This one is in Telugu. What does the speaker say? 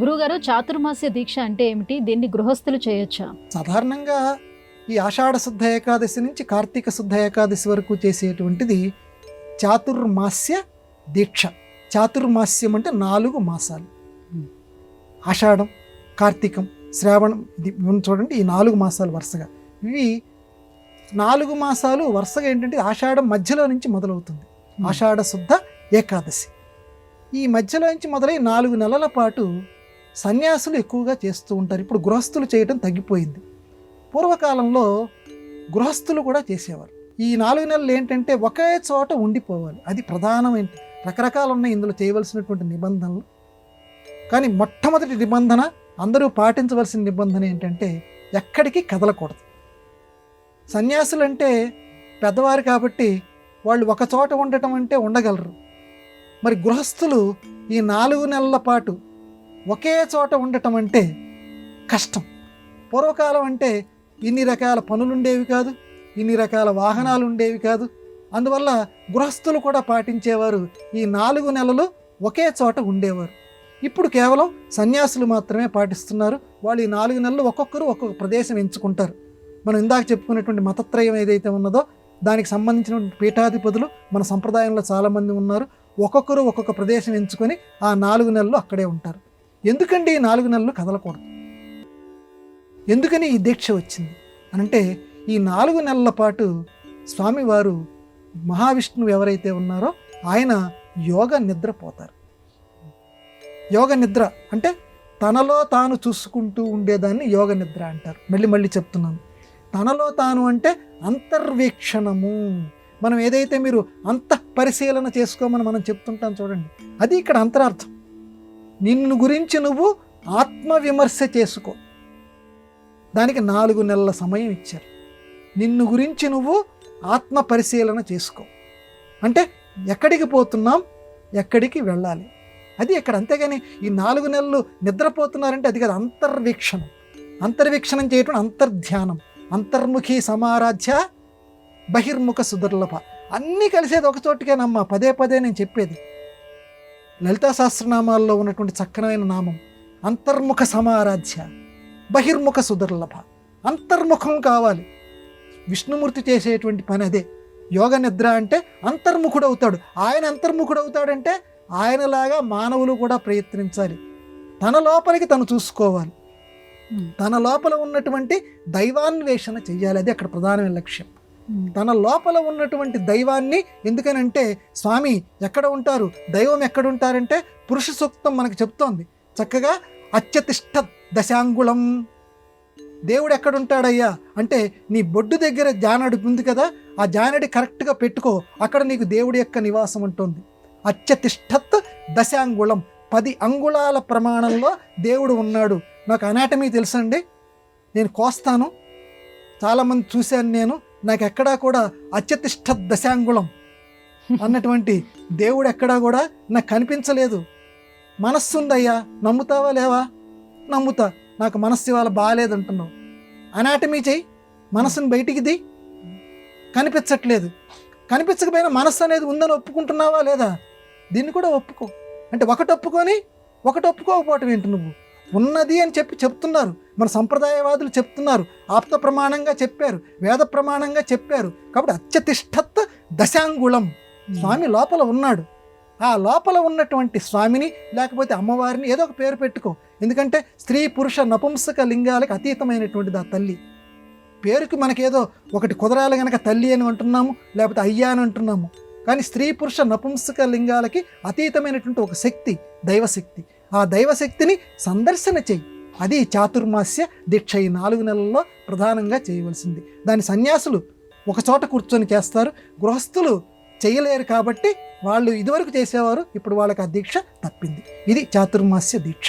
గురువుగారు, చాతుర్మాస్య దీక్ష అంటే ఏమిటి? దీన్ని గృహస్థులు చేయొచ్చా? సాధారణంగా ఈ ఆషాఢ శుద్ధ ఏకాదశి నుంచి కార్తీక శుద్ధ ఏకాదశి వరకు చేసేటువంటిది చాతుర్మాస్య దీక్ష. చాతుర్మాస్యం అంటే 4 మాసాలు. ఆషాఢం, కార్తీకం, శ్రావణం, ఇది చూడండి, ఈ 4 మాసాలు వరుసగా. ఇవి 4 మాసాలు వరుసగా ఏంటంటే ఆషాఢం మధ్యలో నుంచి మొదలవుతుంది. ఆషాఢ శుద్ధ ఏకాదశి ఈ మధ్యలో నుంచి మొదలై 4 నెలల పాటు సన్యాసులు ఎక్కువగా చేస్తూ ఉంటారు. ఇప్పుడు గృహస్థులు చేయటం తగ్గిపోయింది. పూర్వకాలంలో గృహస్థులు కూడా చేసేవారు. ఈ 4 నెలలు ఏంటంటే ఒకే చోట ఉండిపోవాలి. అది ప్రధానమైన, రకరకాలు ఉన్నాయి ఇందులో చేయవలసినటువంటి నిబంధనలు. కానీ మొట్టమొదటి నిబంధన, అందరూ పాటించవలసిన నిబంధన ఏంటంటే ఎక్కడికి కదలకూడదు. సన్యాసులు అంటే పెద్దవారు కాబట్టి వాళ్ళు ఒక చోట ఉండటం అంటే ఉండగలరు. మరి గృహస్థులు ఈ 4 నెలల పాటు ఒకే చోట ఉండటం అంటే కష్టం. పూర్వకాలం అంటే ఇన్ని రకాల పనులు ఉండేవి కాదు, ఇన్ని రకాల వాహనాలు ఉండేవి కాదు. అందువల్ల గృహస్థులు కూడా పాటించేవారు. ఈ 4 నెలలు ఒకే చోట ఉండేవారు. ఇప్పుడు కేవలం సన్యాసులు మాత్రమే పాటిస్తున్నారు. వాళ్ళు ఈ 4 నెలలు ఒక్కొక్కరు ఒక్కొక్క ప్రదేశం ఎంచుకుంటారు. మనం ఇందాక చెప్పుకున్నటువంటి మతత్రయం ఏదైతే ఉన్నదో దానికి సంబంధించినటువంటి పీఠాధిపతులు మన సంప్రదాయంలో చాలామంది ఉన్నారు. ఒక్కొక్కరు ఒక్కొక్క ప్రదేశం ఎంచుకొని ఆ 4 నెలలు అక్కడే ఉంటారు. ఎందుకండి ఈ 4 నెలలు కదలకూడదు? ఎందుకని ఈ దీక్ష వచ్చింది అనంటే, ఈ 4 నెలల పాటు స్వామివారు మహావిష్ణువు ఎవరైతే ఉన్నారో ఆయన యోగ నిద్ర పోతారు. యోగ నిద్ర అంటే తనలో తాను చూసుకుంటూ ఉండేదాన్ని యోగ నిద్ర అంటారు. మళ్ళీ చెప్తున్నాను, తనలో తాను అంటే అంతర్వీక్షణము. మనం ఏదైతే మీరు అంతఃపరిశీలన చేసుకోమని మనం చెప్తుంటాం చూడండి, అది ఇక్కడ అంతరార్థం. నిన్ను గురించి నువ్వు ఆత్మవిమర్శ చేసుకో. దానికి 4 నెలల సమయం ఇచ్చారు. నిన్ను గురించి నువ్వు ఆత్మ పరిశీలన చేసుకో అంటే ఎక్కడికి పోతున్నాం, ఎక్కడికి వెళ్ళాలి, అది ఇక్కడ. అంతేగాని ఈ 4 నెలలు నిద్రపోతున్నారంటే అది కదా అంతర్వీక్షణం. అంతర్వీక్షణం చేయటం అంతర్ధ్యానం. అంతర్ముఖి సమారాధ్య బహిర్ముఖ సుదుర్లభ, అన్నీ కలిసేది ఒక చోటికేనమ్మా. పదే నేను చెప్పేది లలితా సహస్రనామాల్లో ఉన్నటువంటి చక్కనమైన నామం అంతర్ముఖ సమారాధ్య బహిర్ముఖ సుదుర్లభ. అంతర్ముఖం కావాలి. విష్ణుమూర్తి చేసేటువంటి పని అదే. యోగ నిద్ర అంటే అంతర్ముఖుడు అవుతాడు. ఆయన అంతర్ముఖుడు అవుతాడంటే ఆయనలాగా మానవులు కూడా ప్రయత్నించాలి. తన లోపలికి తను చూసుకోవాలి. తన లోపల ఉన్నటువంటి దైవాన్వేషణ చెయ్యాలి. అది అక్కడ ప్రధానమైన లక్ష్యం. తన లోపల ఉన్నటువంటి దైవాన్ని, ఎందుకనంటే స్వామి ఎక్కడ ఉంటారు, దైవం ఎక్కడ ఉంటారంటే పురుష సూక్తం మనకు చెప్తోంది చక్కగా. అత్యతిష్ట దశాంగుళం, దేవుడు ఎక్కడుంటాడయ్యా అంటే నీ బొడ్డు దగ్గర జానడి ఉంది కదా, ఆ జానడి కరెక్ట్గా పెట్టుకో, అక్కడ నీకు దేవుడి యొక్క నివాసం ఉంటుంది. అత్యతిష్టత్ దశాంగుళం, 10 అంగుళాల ప్రమాణంలో దేవుడు ఉన్నాడు. నాకు అనాటమీ తెలుసండి, నేను కోస్తాను, చాలామంది చూశాను నేను. నాకు ఎక్కడా కూడా అత్యతిష్ట దశాంగుళం అన్నటువంటి దేవుడు ఎక్కడా కూడా నాకు కనిపించలేదు. మనస్సు ఉందయ్యా, నమ్ముతావా లేవా? నమ్ముతా. నాకు మనస్సు ఇవాళ బాగాలేదంటున్నావు, అనాటమీ చెయ్యి, మనస్సుని బయటికి ది. కనిపించట్లేదు. కనిపించకపోయినా మనస్సు అనేది ఉందని ఒప్పుకుంటున్నావా లేదా? దీన్ని కూడా ఒప్పుకో. అంటే ఒకటి ఒప్పుకొని ఒకటి ఒప్పుకోకపోవటం ఏంటి? నువ్వు ఉన్నది అని చెప్తున్నారు మన సంప్రదాయవాదులు, చెప్తున్నారు, ఆప్త ప్రమాణంగా చెప్పారు, వేద ప్రమాణంగా చెప్పారు. కాబట్టి అత్యతిష్టత్ దశాంగుళం, స్వామి లోపల ఉన్నాడు. ఆ లోపల ఉన్నటువంటి స్వామిని లేకపోతే అమ్మవారిని ఏదో ఒక పేరు పెట్టుకో. ఎందుకంటే స్త్రీ పురుష నపుంసక లింగాలకు అతీతమైనటువంటిది ఆ తల్లి. పేరుకి మనకేదో ఒకటి కుదరాలి కనుక తల్లి అని అంటున్నాము, లేకపోతే అయ్యా అని అంటున్నాము. కానీ స్త్రీ పురుష నపుంసక లింగాలకి అతీతమైనటువంటి ఒక శక్తి, దైవశక్తి. ఆ దైవశక్తిని సందర్శన చెయ్యి. అది చాతుర్మాస్య దీక్ష. ఈ 4 నెలల్లో ప్రధానంగా చేయవలసింది. దాని సన్యాసులు ఒక చోట కూర్చొని చేస్తారు. గృహస్థులు చేయలేరు కాబట్టి వాళ్ళు ఇదివరకు చేసేవారు, ఇప్పుడు వాళ్ళకి ఆ దీక్ష తప్పింది. ఇది చాతుర్మాస్య దీక్ష.